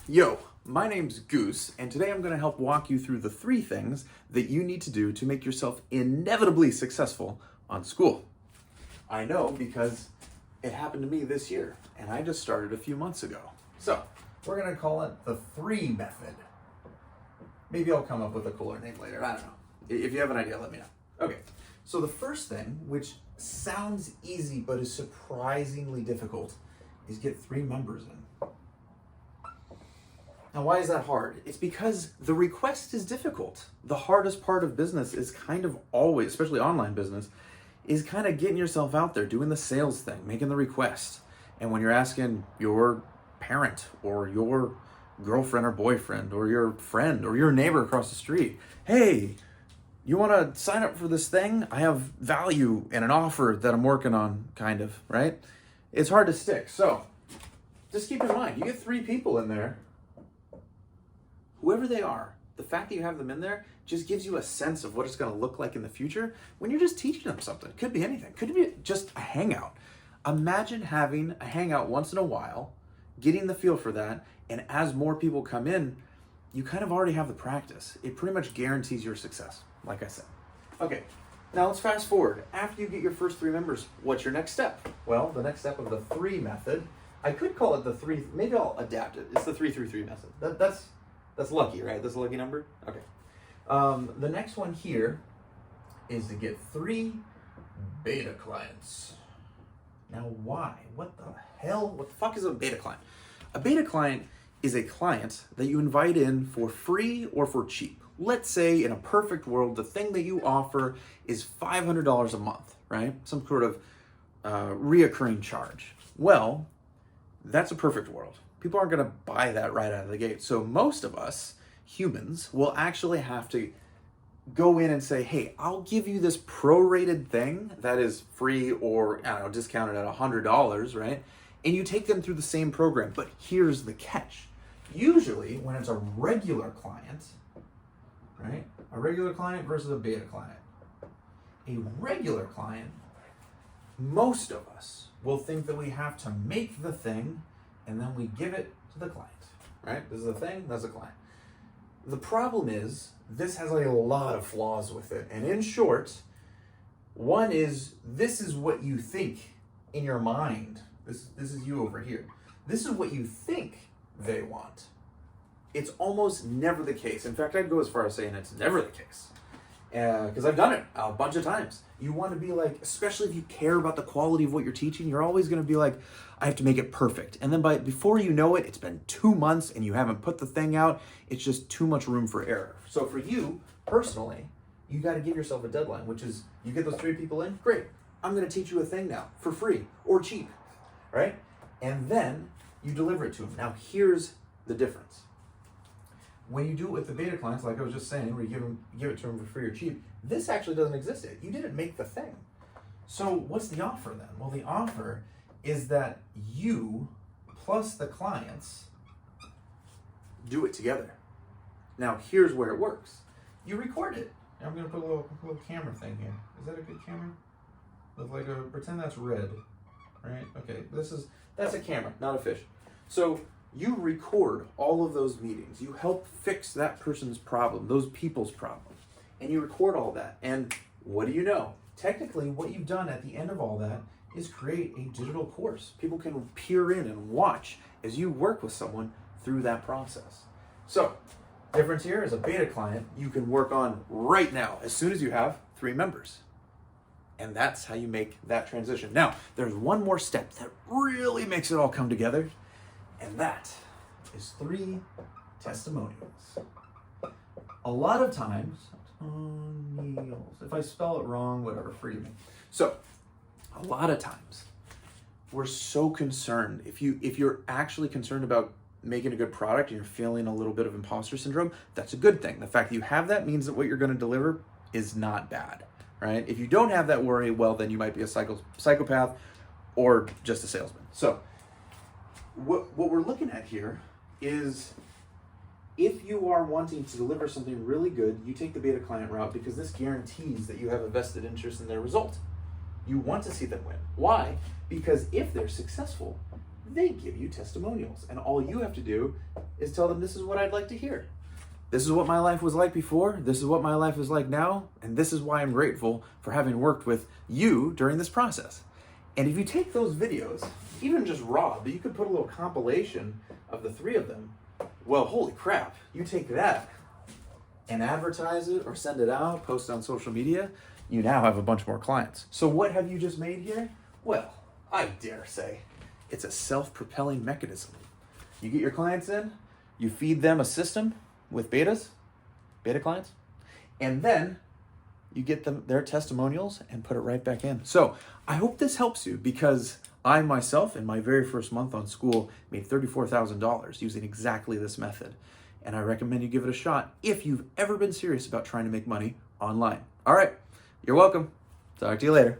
Yo, my name's Goose, and today I'm going to help walk you through the 3 things that you need to do to make yourself inevitably successful on Skool. I know because it happened to me this year, and I just started a few months ago. So, we're going to call it the 3 method. Maybe I'll come up with a cooler name later, I don't know. If you have an idea, let me know. Okay, so the first thing, which sounds easy but is surprisingly difficult, is get 3 members in. Now, why is that hard? It's because the request is difficult. The hardest part of business is kind of always, especially online business, is kind of getting yourself out there, doing the sales thing, making the request. And when you're asking your parent or your girlfriend or boyfriend or your friend or your neighbor across the street, hey, you want to sign up for this thing? I have value and an offer that I'm working on, kind of, right? It's hard to stick. So just keep in mind, you get 3 people in there. Whoever they are, the fact that you have them in there just gives you a sense of what it's going to look like in the future when you're just teaching them something. It could be anything. Could be just a hangout. Imagine having a hangout once in a while, getting the feel for that, and as more people come in, you kind of already have the practice. It pretty much guarantees your success, like I said. Okay, now let's fast forward. After you get your first 3 members, what's your next step? Well, the next step of the 3 method, I could call it the 3, maybe I'll adapt it. It's the 3-3-3 method. That's lucky, right? That's a lucky number? Okay. The next one here is to get 3 beta clients. Now, why? What the hell? What the fuck is a beta client? A beta client is a client that you invite in for free or for cheap. Let's say in a perfect world, the thing that you offer is $500 a month, right? Some sort of reoccurring charge. Well, that's a perfect world. People aren't going to buy that right out of the gate. So most of us, humans, will actually have to go in and say, hey, I'll give you this prorated thing that is free or, I don't know, discounted at $100, right? And you take them through the same program. But here's the catch. Usually, when it's a regular client, right? A regular client versus a beta client. A regular client, most of us will think that we have to make the thing and then we give it to the client, right? This is a thing, that's a client. The problem is, this has a lot of flaws with it. And in short, one is, this is what you think in your mind. This is you over here. This is what you think they want. It's almost never the case. In fact, I'd go as far as saying it's never the case. Because I've done it a bunch of times. You want to be like, especially if you care about the quality of what you're teaching, you're always going to be like, I have to make it perfect. And then before you know it, it's been 2 months and you haven't put the thing out. It's just too much room for error. So for you, personally, you got to give yourself a deadline, which is you get those 3 people in, great. I'm going to teach you a thing now for free or cheap, right? And then you deliver it to them. Now here's the difference. When you do it with the beta clients, like I was just saying, where you give it to them for free or cheap, this actually doesn't exist yet. You didn't make the thing. So what's the offer then? Well, the offer is that you plus the clients do it together. Now, here's where it works. You record it. Now I'm going to put a little camera thing here. Is that a good camera? With like pretend that's red, right? Okay, that's a camera, not a fish. So you record all of those meetings. You help fix that person's problem, those people's problem. And you record all that. And what do you know? Technically, what you've done at the end of all that is create a digital course. People can peer in and watch as you work with someone through that process. So, difference here is a beta client you can work on right now as soon as you have 3 members. And that's how you make that transition. Now, there's one more step that really makes it all come together. And that is 3 testimonials. A lot of times, if I spell it wrong, whatever, forgive me. So, a lot of times, we're so concerned. If you're actually concerned about making a good product and you're feeling a little bit of imposter syndrome, that's a good thing. The fact that you have that means that what you're going to deliver is not bad, right? If you don't have that worry, well, then you might be a psychopath or just a salesman. So, what we're looking at here is, if you are wanting to deliver something really good, you take the beta client route because this guarantees that you have a vested interest in their result. You want to see them win. Why? Because if they're successful, they give you testimonials. And all you have to do is tell them, this is what I'd like to hear. This is what my life was like before. This is what my life is like now. And this is why I'm grateful for having worked with you during this process. And if you take those videos, even just raw, but you could put a little compilation of the three of them, well, holy crap, you take that and advertise it or send it out, post it on social media, you now have a bunch more clients. So what have you just made here? Well, I dare say it's a self-propelling mechanism. You get your clients in, you feed them a system with beta clients, and then you get them their testimonials and put it right back in. So I hope this helps you, because I myself, in my very first month on Skool, made $34,000 using exactly this method. And I recommend you give it a shot if you've ever been serious about trying to make money online. All right, you're welcome. Talk to you later.